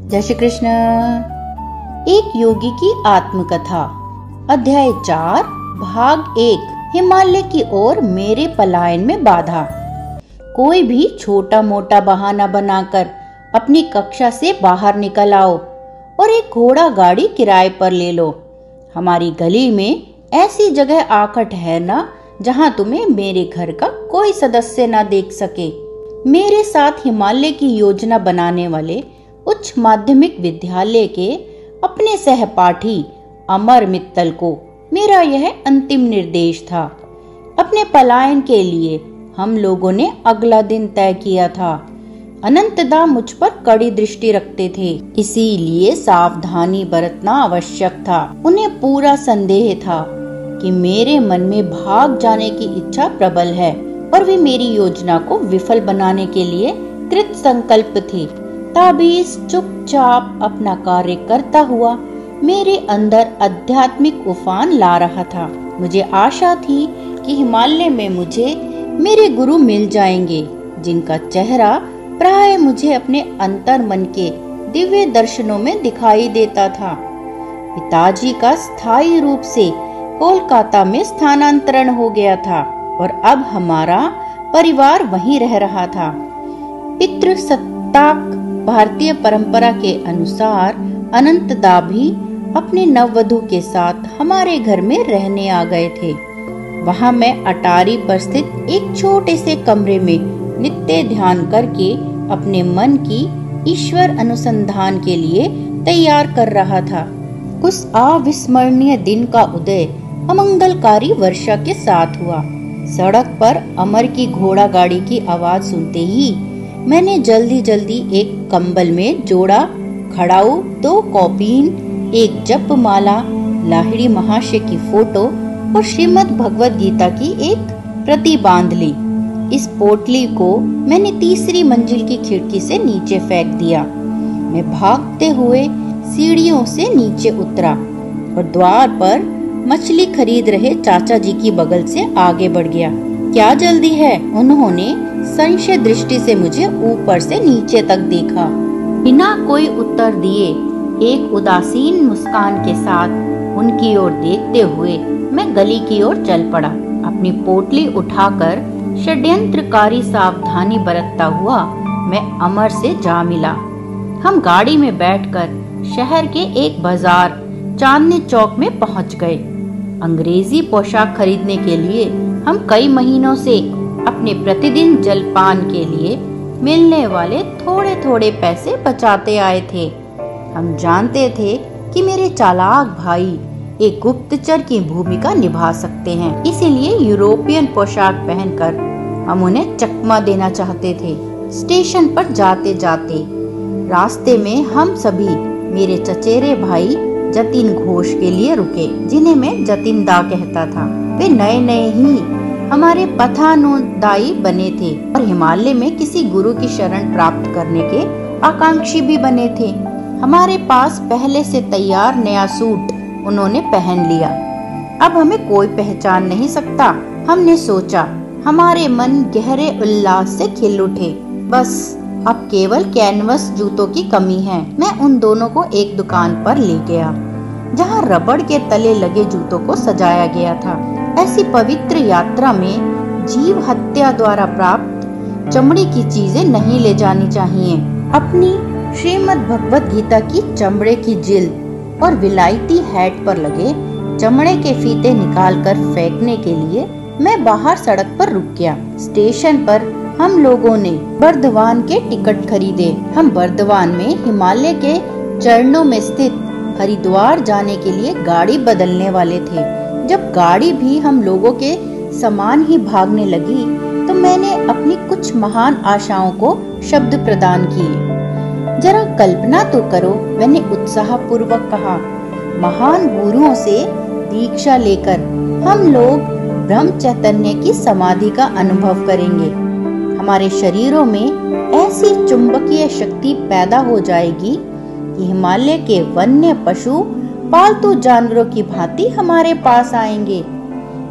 जय श्री कृष्ण। एक योगी की आत्मकथा, अध्याय 4, भाग 1। हिमालय की ओर मेरे पलायन में बाधा। कोई भी छोटा मोटा बहाना बनाकर अपनी कक्षा से बाहर निकल आओ और एक घोड़ा गाड़ी किराए पर ले लो। हमारी गली में ऐसी जगह आकर ठहरना जहां तुम्हें मेरे घर का कोई सदस्य ना देख सके। मेरे साथ हिमालय की योजना बनाने वाले उच्च माध्यमिक विद्यालय के अपने सहपाठी अमर मित्तल को मेरा यह अंतिम निर्देश था। अपने पलायन के लिए हम लोगों ने अगला दिन तय किया था। अनंतदा मुझ पर कड़ी दृष्टि रखते थे, इसीलिए सावधानी बरतना आवश्यक था। उन्हें पूरा संदेह था कि मेरे मन में भाग जाने की इच्छा प्रबल है और वे मेरी योजना को विफल बनाने के लिए कृत संकल्प थे। ताबीज चुपचाप अपना कार्य करता हुआ मेरे अंदर आध्यात्मिक उफान ला रहा था। मुझे आशा थी कि हिमालय में मुझे मेरे गुरु मिल जाएंगे, जिनका चेहरा प्राय मुझे अपने अंतर मन के दिव्य दर्शनों में दिखाई देता था। पिताजी का स्थायी रूप से कोलकाता में स्थानांतरण हो गया था और अब हमारा परिवार वहीं रह रहा था। पितृसत्ताक भारतीय परंपरा के अनुसार अनंतदा भी अपने नववधू के साथ हमारे घर में रहने आ गए थे। वहां मैं अटारी पर स्थित एक छोटे से कमरे में नित्य ध्यान करके अपने मन की ईश्वर अनुसंधान के लिए तैयार कर रहा था। उस अविस्मरणीय दिन का उदय अमंगलकारी वर्षा के साथ हुआ। सड़क पर अमर की घोड़ा गाड़ी की आवाज सुनते ही मैंने जल्दी जल्दी एक कंबल में जोड़ा खड़ाऊ, 2 कॉपीन, एक जप माला, लाहिड़ी महाशय की फोटो और श्रीमद् भगवद गीता की एक प्रति बांध ली। इस पोटली को मैंने तीसरी मंजिल की खिड़की से नीचे फेंक दिया। मैं भागते हुए सीढ़ियों से नीचे उतरा और द्वार पर मछली खरीद रहे चाचा जी की बगल से आगे बढ़ गया। क्या जल्दी है? उन्होंने संशय दृष्टि से मुझे ऊपर से नीचे तक देखा। बिना कोई उत्तर दिए एक उदासीन मुस्कान के साथ उनकी ओर देखते हुए मैं गली की ओर चल पड़ा। अपनी पोटली उठाकर षड्यंत्रकारी सावधानी बरतता हुआ मैं अमर से जा मिला। हम गाड़ी में बैठकर शहर के एक बाजार चांदनी चौक में पहुंच गए। अंग्रेजी पोशाक खरीदने के लिए हम कई महीनों से अपने प्रतिदिन जलपान के लिए मिलने वाले थोड़े थोड़े पैसे बचाते आए थे। हम जानते थे कि मेरे चालाक भाई एक गुप्तचर की भूमिका निभा सकते हैं, इसीलिए यूरोपियन पोशाक पहनकर हम उन्हें चकमा देना चाहते थे। स्टेशन पर जाते जाते रास्ते में हम सभी मेरे चचेरे भाई जतिन घोष के लिए रुके, जिन्हें मैं जतिन दा कहता था। वे नए नए ही हमारे पथानुदायी बने थे और हिमालय में किसी गुरु की शरण प्राप्त करने के आकांक्षी भी बने थे। हमारे पास पहले से तैयार नया सूट उन्होंने पहन लिया। अब हमें कोई पहचान नहीं सकता, हमने सोचा। हमारे मन गहरे उल्लास से खिल उठे। बस अब केवल कैनवस जूतों की कमी है। मैं उन दोनों को एक दुकान पर ले गया जहां रबड़ के तले लगे जूतों को सजाया गया था। ऐसी पवित्र यात्रा में जीव हत्या द्वारा प्राप्त चमड़ी की चीजें नहीं ले जानी चाहिए। अपनी श्रीमद् भगवद गीता की चमड़े की जिल्द और विलायती हैट पर लगे चमड़े के फीते निकालकर फेंकने के लिए मैं बाहर सड़क पर रुक गया। स्टेशन पर हम लोगों ने बर्दवान के टिकट खरीदे। हम बर्दवान में हिमालय के चरणों में स्थित हरिद्वार जाने के लिए गाड़ी बदलने वाले थे। जब गाड़ी भी हम लोगों के समान ही भागने लगी तो मैंने अपनी कुछ महान आशाओं को शब्द प्रदान किए। जरा कल्पना तो करो, मैंने उत्साहपूर्वक कहा। महान गुरुओं से दीक्षा लेकर हम लोग ब्रह्म चैतन्य की समाधि का अनुभव करेंगे। हमारे शरीरों में ऐसी चुंबकीय शक्ति पैदा हो जाएगी कि हिमालय के वन्य पशु पालतू जानवरों की भांति हमारे पास आएंगे।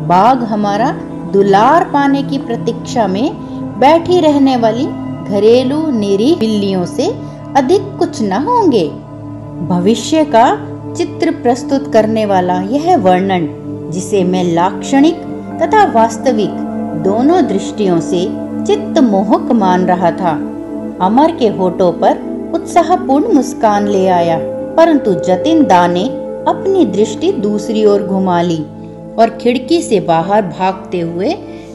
बाघ हमारा दुलार पाने की प्रतीक्षा में बैठी रहने वाली घरेलू निरीह बिल्लियों से अधिक कुछ न होंगे। भविष्य का चित्र प्रस्तुत करने वाला यह वर्णन, जिसे मैं लाक्षणिक तथा वास्तविक दोनों दृष्टियों से चित्त मोहक मान रहा था, अमर के होठों पर उत्साहपूर्ण मुस्कान ले आया। परंतु जतिन दा ने अपनी दृष्टि दूसरी ओर घुमा ली और खिड़की से बाहर भागते हुए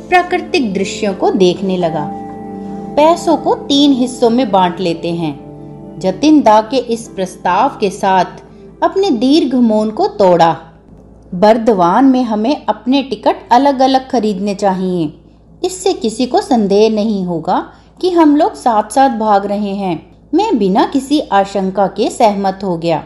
प्राकृतिक दृश्यों को देखने लगा। पैसों को 3 हिस्सों में बांट लेते हैं। जतिन दा के इस प्रस्ताव के साथ अपने दीर्घ मौन को तोड़ा। बर्दवान में हमें अपने टिकट अलग अलग खरीदने चाहिए। इससे किसी को संदेह नहीं होगा कि हम लोग साथ साथ भाग रहे हैं। मैं बिना किसी आशंका के सहमत हो गया।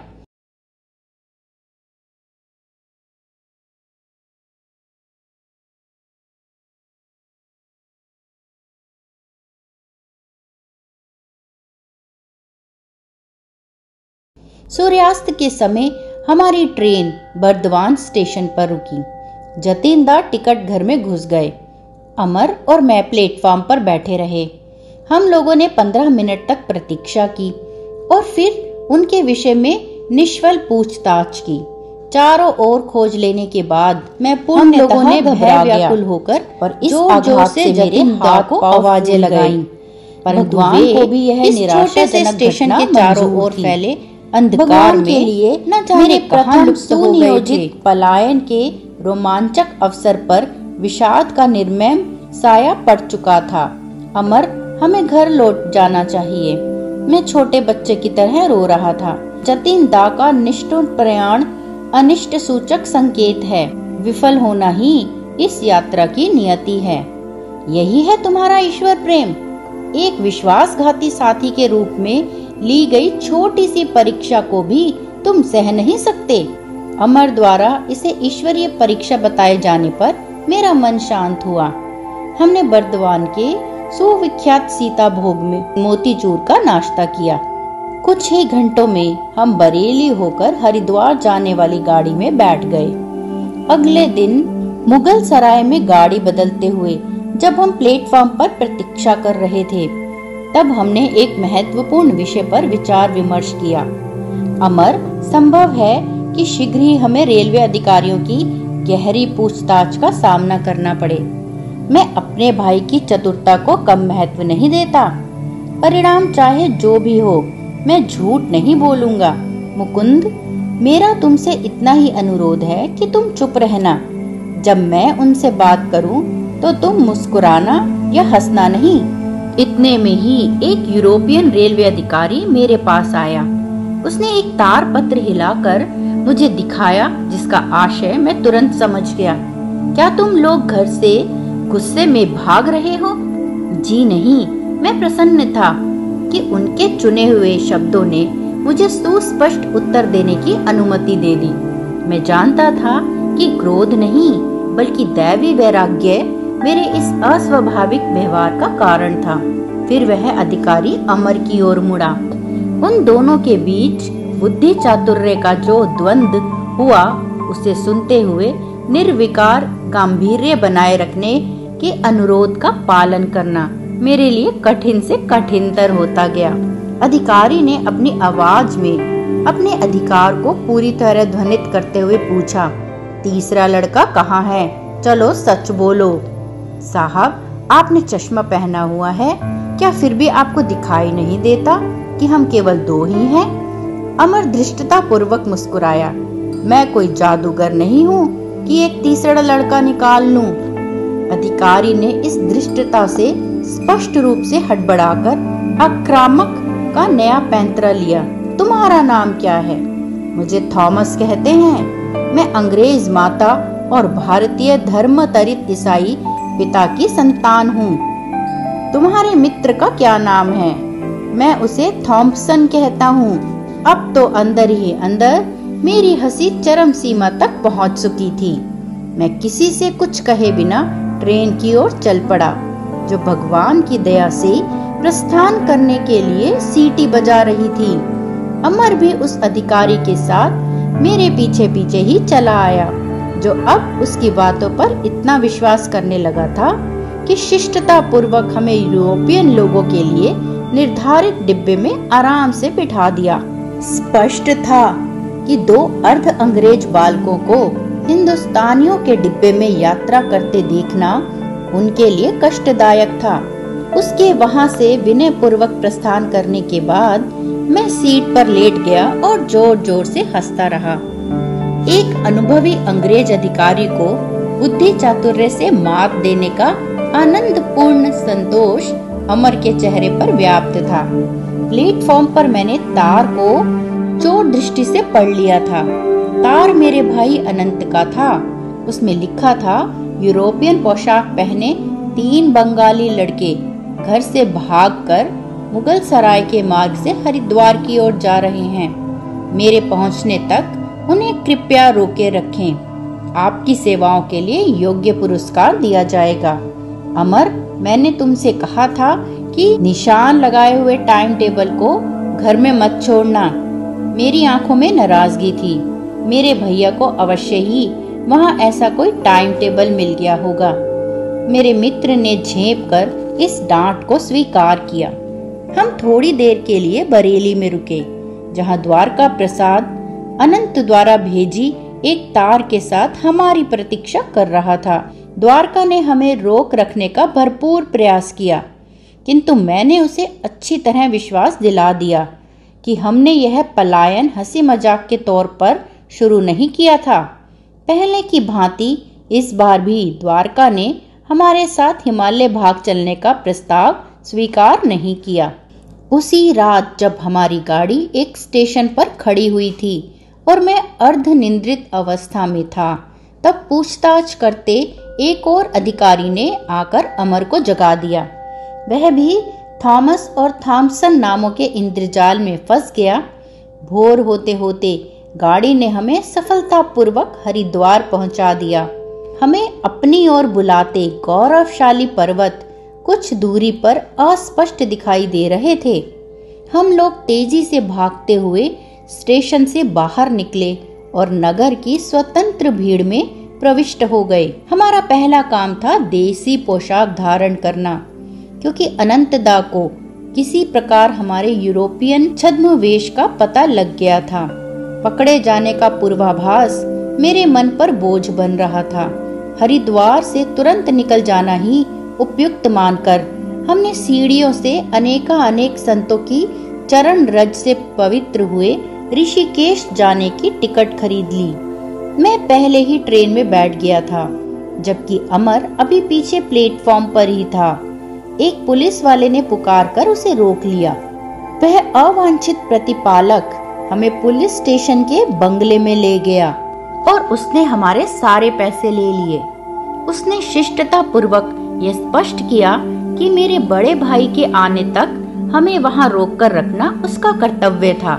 सूर्यास्त के समय हमारी ट्रेन बर्दवान स्टेशन पर रुकी। जतिन दा टिकट घर में घुस गए। अमर और मैं प्लेटफॉर्म पर बैठे रहे। हम लोगों ने 15 मिनट तक प्रतीक्षा की और फिर उनके विषय में निष्फल पूछताछ की। चारों ओर खोज लेने के बाद मैं पूर्ण लोगों ने व्याकुल होकर और इस आघात से जतिन दा को आवाजें लगाई। परंतु को भी यह निराशाजनक स्टेशन के चारों ओर फैले अंधकार में लिए न जाने कहां लुप्त हो गए थे। पलायन के रोमांचक अवसर पर विषाद का निर्मम साया पड़ चुका था। अमर, हमें घर लौट जाना चाहिए। मैं छोटे बच्चे की तरह रो रहा था। जतिन दा का निष्ठुर प्रयाण अनिष्ट सूचक संकेत है। विफल होना ही इस यात्रा की नियति है। यही है तुम्हारा ईश्वर प्रेम। एक विश्वासघाती साथी के रूप में ली गई छोटी सी परीक्षा को भी तुम सह नहीं सकते। अमर द्वारा इसे ईश्वरीय परीक्षा बताए जाने पर मेरा मन शांत हुआ। हमने बर्दवान के सुविख्यात सीता भोग में मोतीचूर का नाश्ता किया। कुछ ही घंटों में हम बरेली होकर हरिद्वार जाने वाली गाड़ी में बैठ गए। अगले दिन मुगल सराय में गाड़ी बदलते हुए जब हम प्लेटफॉर्म पर प्रतीक्षा कर रहे थे, तब हमने एक महत्वपूर्ण विषय पर विचार विमर्श किया। अमर, संभव है कि शीघ्र ही हमें रेलवे अधिकारियों की गहरी पूछताछ का सामना करना पड़े। मैं अपने भाई की चतुरता को कम महत्व नहीं देता। परिणाम चाहे जो भी हो, मैं झूठ नहीं बोलूंगा। मुकुंद, मेरा तुमसे इतना ही अनुरोध है कि तुम चुप रहना। जब मैं उनसे बात करूं, तो तुम मुस्कुराना या हंसना नहीं। इतने में ही एक यूरोपियन रेलवे अधिकारी मेरे पास आया। उसने एक तार पत्र हिलाकर मुझे दिखाया, जिसका आशय मैं तुरंत समझ गया। क्या तुम लोग घर से गुस्से में भाग रहे हो? जी नहीं, मैं प्रसन्न था कि उनके चुने हुए शब्दों ने मुझे सुस्पष्ट उत्तर देने की अनुमति दे दी। मैं जानता था कि क्रोध नहीं, बल्कि दैवी वैराग्य मेरे इस अस्वाभाविक व्यवहार का कारण था। फिर वह अधिकारी अमर की ओर मुड़ा। उन दोनों के बीच बुद्धि चातुर्य का जो द्वंद्व हुआ, उसे सुनते हुए निर्विकार गांभीर्य बनाए रखने के अनुरोध का पालन करना मेरे लिए कठिन से कठिनतर होता गया। अधिकारी ने अपनी आवाज में अपने अधिकार को पूरी तरह ध्वनित करते हुए पूछा, तीसरा लड़का कहाँ है? चलो सच बोलो। साहब, आपने चश्मा पहना हुआ है, क्या फिर भी आपको दिखाई नहीं देता कि हम केवल 2 ही हैं? अमर धृष्टता पूर्वक मुस्कुराया। मैं कोई जादूगर नहीं हूँ कि एक तीसरा लड़का निकाल लूं। अधिकारी ने इस धृष्टता से स्पष्ट रूप से हड़बड़ाकर आक्रामक का नया पैंतरा लिया। तुम्हारा नाम क्या है? मुझे थॉमस कहते हैं। मैं अंग्रेज माता और भारतीय धर्मांतरित ईसाई पिता की संतान हूँ। तुम्हारे मित्र का क्या नाम है? मैं उसे थॉम्पसन कहता हूँ। अब तो अंदर ही अंदर मेरी हंसी चरम सीमा तक पहुँच चुकी थी। मैं किसी से कुछ कहे बिना ट्रेन की ओर चल पड़ा, जो भगवान की दया से प्रस्थान करने के लिए सीटी बजा रही थी। अमर भी उस अधिकारी के साथ मेरे पीछे पीछे ही चला आया, जो अब उसकी बातों पर इतना विश्वास करने लगा था कि शिष्टता पूर्वक हमें यूरोपियन लोगों के लिए निर्धारित डिब्बे में आराम से बिठा दिया। स्पष्ट था कि 2 अर्ध अंग्रेज बालकों को हिंदुस्तानियों के डिब्बे में यात्रा करते देखना उनके लिए कष्टदायक था। उसके वहां से विनय पूर्वक प्रस्थान करने के बाद मैं सीट पर लेट गया और जोर जोर से हंसता रहा। एक अनुभवी अंग्रेज अधिकारी को बुद्धि चातुर्य से मात देने का आनंदपूर्ण संतोष अमर के चेहरे पर व्याप्त था। प्लेटफॉर्म पर मैंने तार को चोर दृष्टि से पढ़ लिया था। तार मेरे भाई अनंत का था। उसमें लिखा था, यूरोपियन पोशाक पहने 3 बंगाली लड़के घर से भागकर मुगल सराय के मार्ग से हरिद्वार की ओर जा रहे हैं। मेरे पहुंचने तक उन्हें कृपया रोके रखें। आपकी सेवाओं के लिए योग्य पुरस्कार दिया जाएगा। अमर, मैंने तुमसे कहा था कि निशान लगाए हुए टाइम टेबल को घर में मत छोड़ना। मेरी आंखों में नाराजगी थी। मेरे भैया को अवश्य ही वहाँ ऐसा कोई टाइम टेबल मिल गया होगा। मेरे मित्र ने झेप कर इस डांट को स्वीकार किया। हम थोड़ी देर के लिए बरेली में रुके, जहाँ द्वारका प्रसाद अनंत द्वारा भेजी एक तार के साथ हमारी प्रतीक्षा कर रहा था। द्वारका ने हमें रोक रखने का भरपूर प्रयास किया, किंतु मैंने उसे अच्छी तरह विश्वास दिला दिया कि हमने यह पलायन हंसी मजाक के तौर पर शुरू नहीं किया था। पहले की भांति इस बार भी द्वारका ने हमारे साथ हिमालय भाग चलने का प्रस्ताव स्वीकार नहीं किया। उसी रात जब हमारी गाड़ी एक स्टेशन पर खड़ी हुई थी और मैं अर्धनिद्रित अवस्था में था, तब पूछताछ करते एक और अधिकारी ने आकर अमर को जगा दिया। वह भी थॉमस और थॉमसन नामों के इंद्रजाल में फंस गया। भोर होते होते गाड़ी ने हमें सफलतापूर्वक हरिद्वार पहुंचा दिया। हमें अपनी ओर बुलाते गौरवशाली पर्वत कुछ दूरी पर अस्पष्ट दिखाई दे रहे थे। हम लोग तेजी से भागते हुए स्टेशन से बाहर निकले और नगर की स्वतंत्र भीड़ में प्रविष्ट हो गए। हमारा पहला काम था देसी पोशाक धारण करना, क्योंकि अनंतदा को किसी प्रकार हमारे यूरोपियन छद्म वेश का पता लग गया था। पकड़े जाने का पूर्वाभास मेरे मन पर बोझ बन रहा था। हरिद्वार से तुरंत निकल जाना ही उपयुक्त मानकर हमने सीढ़ियों से अनेक संतों की चरण रज से पवित्र हुए ऋषिकेश जाने की टिकट खरीद ली। मैं पहले ही ट्रेन में बैठ गया था, जबकि अमर अभी पीछे प्लेटफॉर्म पर ही था। एक पुलिस वाले ने पुकार कर उसे रोक लिया। वह अवांछित प्रतिपालक हमें पुलिस स्टेशन के बंगले में ले गया और उसने हमारे सारे पैसे ले लिए। उसने शिष्टता पूर्वक यह स्पष्ट किया कि मेरे बड़े भाई के आने तक हमें वहां रोक कर रखना उसका कर्तव्य था।